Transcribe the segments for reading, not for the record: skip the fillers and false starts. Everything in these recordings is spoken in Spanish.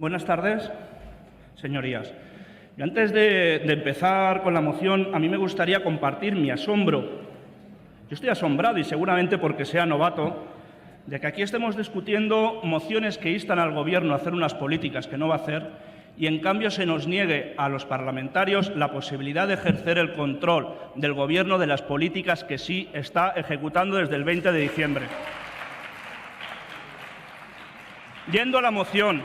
Buenas tardes, señorías. Y antes de empezar con la moción, a mí me gustaría compartir mi asombro. Yo estoy asombrado, y seguramente porque sea novato, de que aquí estemos discutiendo mociones que instan al Gobierno a hacer unas políticas que no va a hacer y, en cambio, se nos niegue a los parlamentarios la posibilidad de ejercer el control del Gobierno de las políticas que sí está ejecutando desde el 20 de diciembre. Yendo a la moción,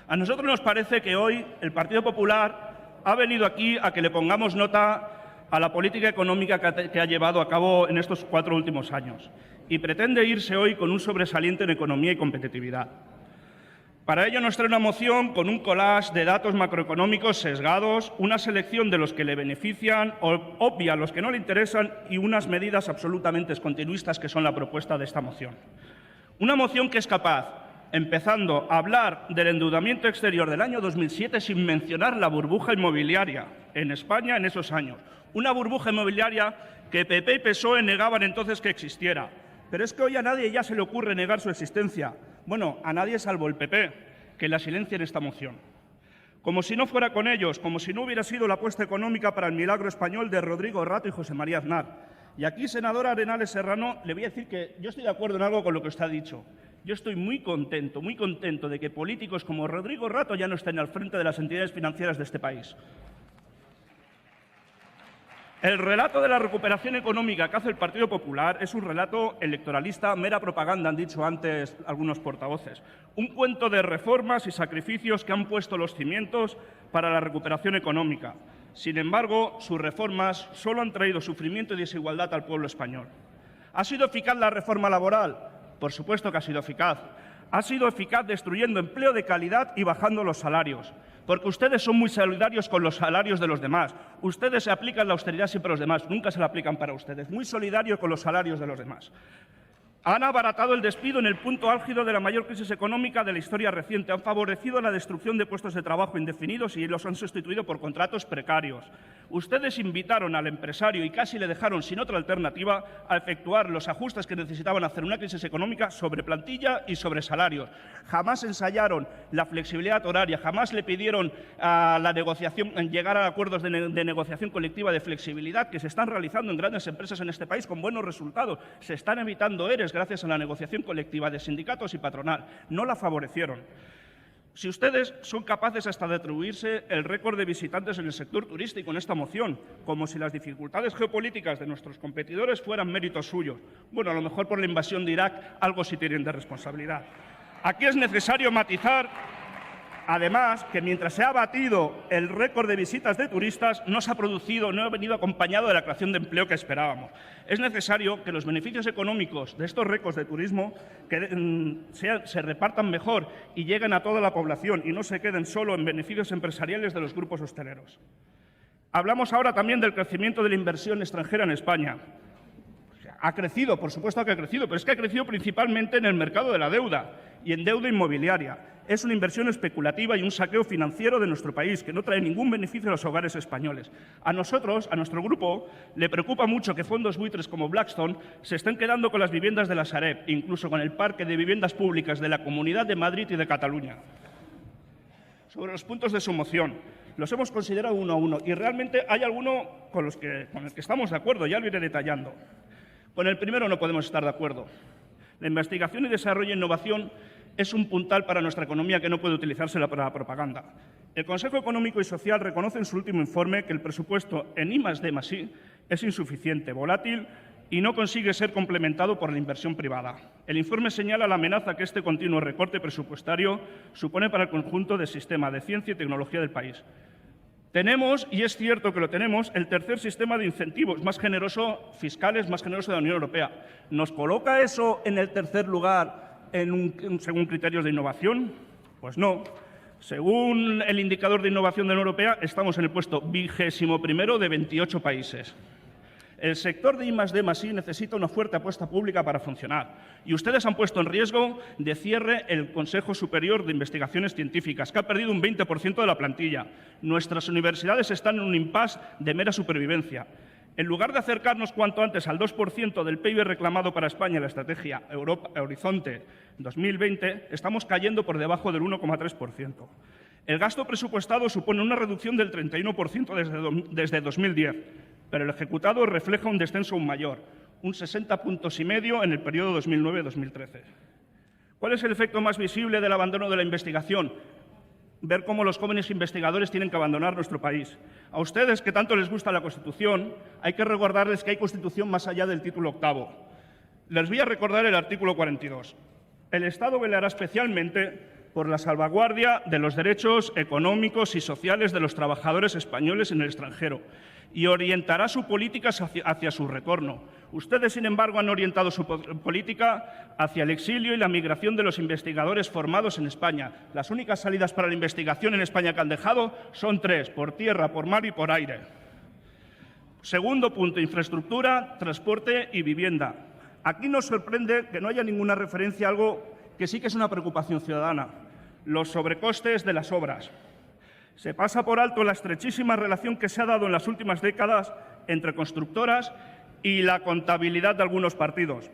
a nosotros nos parece que hoy el Partido Popular ha venido aquí a que le pongamos nota a la política económica que ha llevado a cabo en estos 4 últimos años y pretende irse hoy con un sobresaliente en economía y competitividad. Para ello nos trae una moción con un collage de datos macroeconómicos sesgados, una selección de los que le benefician, obvia a los que no le interesan y unas medidas absolutamente continuistas que son la propuesta de esta moción. Una moción que es capaz, empezando a hablar del endeudamiento exterior del año 2007 sin mencionar la burbuja inmobiliaria en España en esos años. Una burbuja inmobiliaria que PP y PSOE negaban entonces que existiera. Pero es que hoy a nadie ya se le ocurre negar su existencia. Bueno, a nadie salvo el PP, que la silencia en esta moción. Como si no fuera con ellos, como si no hubiera sido la apuesta económica para el milagro español de Rodrigo Rato y José María Aznar. Y aquí, senadora Arenales Serrano, le voy a decir que yo estoy de acuerdo en algo con lo que usted ha dicho. Yo estoy muy contento de que políticos como Rodrigo Rato ya no estén al frente de las entidades financieras de este país. El relato de la recuperación económica que hace el Partido Popular es un relato electoralista, mera propaganda, han dicho antes algunos portavoces. Un cuento de reformas y sacrificios que han puesto los cimientos para la recuperación económica. Sin embargo, sus reformas solo han traído sufrimiento y desigualdad al pueblo español. ¿Ha sido eficaz la reforma laboral? Por supuesto que ha sido eficaz. Ha sido eficaz destruyendo empleo de calidad y bajando los salarios. Porque ustedes son muy solidarios con los salarios de los demás. Ustedes se aplican la austeridad siempre a los demás, nunca se la aplican para ustedes. Muy solidarios con los salarios de los demás. Han abaratado el despido en el punto álgido de la mayor crisis económica de la historia reciente. Han favorecido la destrucción de puestos de trabajo indefinidos y los han sustituido por contratos precarios. Ustedes invitaron al empresario y casi le dejaron sin otra alternativa a efectuar los ajustes que necesitaban hacer una crisis económica sobre plantilla y sobre salarios. Jamás ensayaron la flexibilidad horaria, jamás le pidieron a la negociación, llegar a acuerdos de negociación colectiva de flexibilidad que se están realizando en grandes empresas en este país con buenos resultados. Se están evitando ERES gracias a la negociación colectiva de sindicatos y patronal. No la favorecieron. Si ustedes son capaces hasta de atribuirse el récord de visitantes en el sector turístico en esta moción, como si las dificultades geopolíticas de nuestros competidores fueran méritos suyos. Bueno, a lo mejor por la invasión de Irak algo sí tienen de responsabilidad. Aquí es necesario matizar, además, que mientras se ha batido el récord de visitas de turistas, no se ha producido, no ha venido acompañado de la creación de empleo que esperábamos. Es necesario que los beneficios económicos de estos récords de turismo se repartan mejor y lleguen a toda la población y no se queden solo en beneficios empresariales de los grupos hosteleros. Hablamos ahora también del crecimiento de la inversión extranjera en España. Ha crecido, por supuesto que ha crecido, pero es que ha crecido principalmente en el mercado de la deuda y en deuda inmobiliaria. Es una inversión especulativa y un saqueo financiero de nuestro país que no trae ningún beneficio a los hogares españoles. A nosotros, a nuestro grupo, le preocupa mucho que fondos buitres como Blackstone se estén quedando con las viviendas de la Sareb, incluso con el parque de viviendas públicas de la Comunidad de Madrid y de Cataluña. Sobre los puntos de su moción, los hemos considerado uno a uno y realmente hay alguno con el que estamos de acuerdo, ya lo iré detallando. Con el primero no podemos estar de acuerdo. La investigación y desarrollo e innovación es un puntal para nuestra economía que no puede utilizarse para la propaganda. El Consejo Económico y Social reconoce en su último informe que el presupuesto en I+D+I es insuficiente, volátil y no consigue ser complementado por la inversión privada. El informe señala la amenaza que este continuo recorte presupuestario supone para el conjunto del sistema de ciencia y tecnología del país. Tenemos, y es cierto que lo tenemos, el tercer sistema de incentivos más generoso, fiscales, más generoso de la Unión Europea. ¿Nos coloca eso en el tercer lugar según criterios de innovación? Pues no. Según el indicador de innovación de la Unión Europea, estamos en el puesto 21º de 28 países. El sector de I+D+I necesita una fuerte apuesta pública para funcionar. Y ustedes han puesto en riesgo de cierre el Consejo Superior de Investigaciones Científicas, que ha perdido un 20% de la plantilla. Nuestras universidades están en un impasse de mera supervivencia. En lugar de acercarnos cuanto antes al 2% del PIB reclamado para España en la estrategia Horizonte 2020, estamos cayendo por debajo del 1,3%. El gasto presupuestado supone una reducción del 31% desde 2010, pero el ejecutado refleja un descenso aún mayor, un 60,5 puntos en el periodo 2009-2013. ¿Cuál es el efecto más visible del abandono de la investigación? Ver cómo los jóvenes investigadores tienen que abandonar nuestro país. A ustedes, que tanto les gusta la Constitución, hay que recordarles que hay Constitución más allá del título 8º. Les voy a recordar el artículo 42. El Estado velará especialmente por la salvaguardia de los derechos económicos y sociales de los trabajadores españoles en el extranjero y orientará su política hacia su retorno. Ustedes, sin embargo, han orientado su política hacia el exilio y la migración de los investigadores formados en España. Las únicas salidas para la investigación en España que han dejado son 3, por tierra, por mar y por aire. Segundo punto, infraestructura, transporte y vivienda. Aquí nos sorprende que no haya ninguna referencia a algo que sí que es una preocupación ciudadana, los sobrecostes de las obras. Se pasa por alto la estrechísima relación que se ha dado en las últimas décadas entre constructoras y la contabilidad de algunos partidos.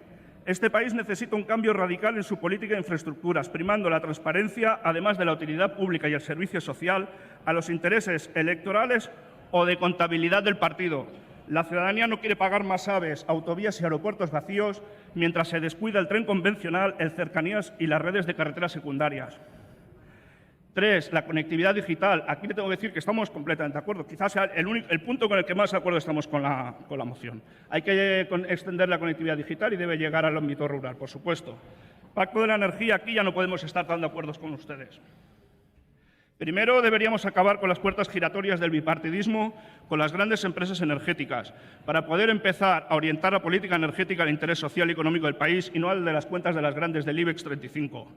Este país necesita un cambio radical en su política de infraestructuras, primando la transparencia, además de la utilidad pública y el servicio social, a los intereses electorales o de contabilidad del partido. La ciudadanía no quiere pagar más AVEs, autovías y aeropuertos vacíos mientras se descuida el tren convencional, el cercanías y las redes de carreteras secundarias. 3, la conectividad digital. Aquí le tengo que decir que estamos completamente de acuerdo. Quizás sea el punto con el que más de acuerdo estamos con la moción. Hay que extender la conectividad digital y debe llegar al ámbito rural, por supuesto. Pacto de la energía, aquí ya no podemos estar tan de acuerdo con ustedes. Primero, deberíamos acabar con las puertas giratorias del bipartidismo con las grandes empresas energéticas para poder empezar a orientar la política energética al interés social y económico del país y no al de las cuentas de las grandes del IBEX 35.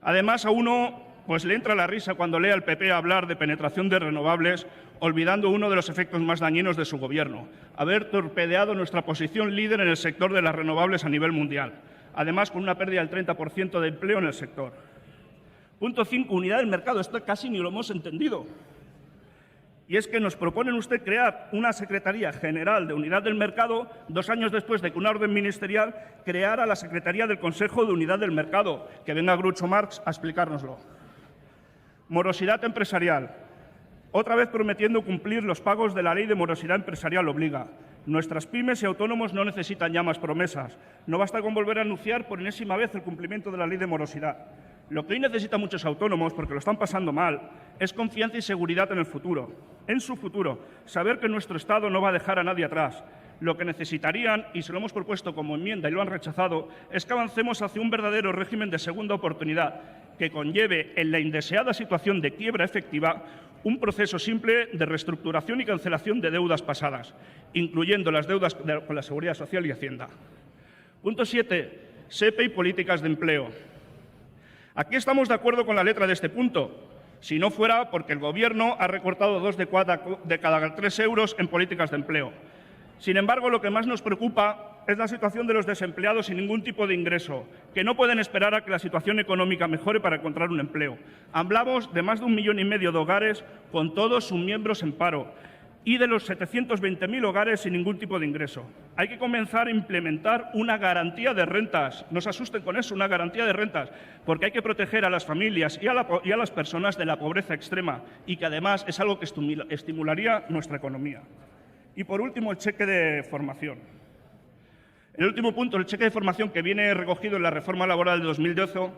Además, a uno le entra la risa cuando lee al PP hablar de penetración de renovables, olvidando uno de los efectos más dañinos de su gobierno, haber torpedeado nuestra posición líder en el sector de las renovables a nivel mundial, además con una pérdida del 30% de empleo en el sector. Punto 5, unidad del mercado. Esto casi ni lo hemos entendido. Y es que nos proponen usted crear una Secretaría General de Unidad del Mercado 2 años después de que una orden ministerial creara la Secretaría del Consejo de Unidad del Mercado. Que venga Groucho Marx a explicárnoslo. Morosidad empresarial. Otra vez prometiendo cumplir los pagos de la Ley de Morosidad Empresarial obliga. Nuestras pymes y autónomos no necesitan ya más promesas. No basta con volver a anunciar por enésima vez el cumplimiento de la Ley de Morosidad. Lo que hoy necesitan muchos autónomos, porque lo están pasando mal, es confianza y seguridad en el futuro, en su futuro, saber que nuestro Estado no va a dejar a nadie atrás. Lo que necesitarían, y se lo hemos propuesto como enmienda y lo han rechazado, es que avancemos hacia un verdadero régimen de segunda oportunidad que conlleve en la indeseada situación de quiebra efectiva un proceso simple de reestructuración y cancelación de deudas pasadas, incluyendo las deudas con la Seguridad Social y Hacienda. Punto 7. SEPE y políticas de empleo. Aquí estamos de acuerdo con la letra de este punto, si no fuera porque el Gobierno ha recortado 2 de cada 3 euros en políticas de empleo. Sin embargo, lo que más nos preocupa es la situación de los desempleados sin ningún tipo de ingreso, que no pueden esperar a que la situación económica mejore para encontrar un empleo. Hablamos de más de 1,5 millones de hogares con todos sus miembros en paro y de los 720.000 hogares sin ningún tipo de ingreso. Hay que comenzar a implementar una garantía de rentas. No se asusten con eso, una garantía de rentas, porque hay que proteger a las familias y a las personas de la pobreza extrema y que además es algo que estimularía nuestra economía. Y por último, el cheque de formación. El último punto, el cheque de formación que viene recogido en la reforma laboral de 2012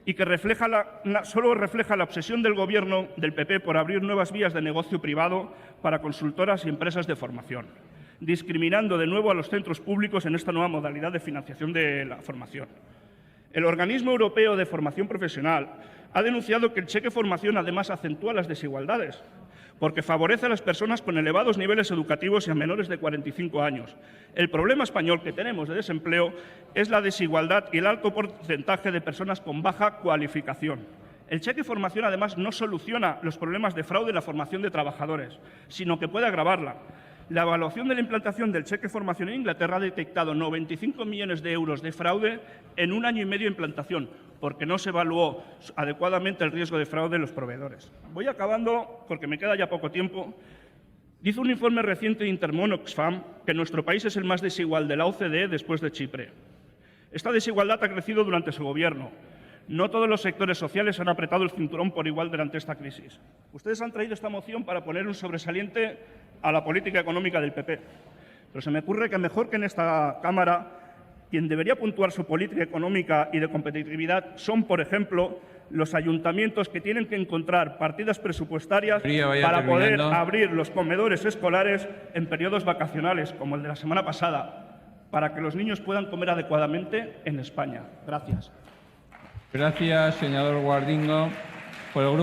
y que solo refleja la obsesión del Gobierno del PP por abrir nuevas vías de negocio privado para consultoras y empresas de formación, discriminando de nuevo a los centros públicos en esta nueva modalidad de financiación de la formación. El Organismo Europeo de Formación Profesional ha denunciado que el cheque de formación además acentúa las desigualdades, porque favorece a las personas con elevados niveles educativos y a menores de 45 años. El problema español que tenemos de desempleo es la desigualdad y el alto porcentaje de personas con baja cualificación. El cheque de formación, además, no soluciona los problemas de fraude en la formación de trabajadores, sino que puede agravarla. La evaluación de la implantación del cheque de formación en Inglaterra ha detectado 95 millones de euros de fraude en 1 año y medio de implantación, porque no se evaluó adecuadamente el riesgo de fraude en los proveedores. Voy acabando porque me queda ya poco tiempo. Dice un informe reciente de Intermon Oxfam que nuestro país es el más desigual de la OCDE después de Chipre. Esta desigualdad ha crecido durante su gobierno. No todos los sectores sociales han apretado el cinturón por igual durante esta crisis. Ustedes han traído esta moción para poner un sobresaliente a la política económica del PP. Pero se me ocurre que mejor que en esta Cámara, quien debería puntuar su política económica y de competitividad son, por ejemplo, los ayuntamientos que tienen que encontrar partidas presupuestarias para poder abrir los comedores escolares en periodos vacacionales, como el de la semana pasada, para que los niños puedan comer adecuadamente en España. Gracias. Gracias, senador Guardingo. Por el grupo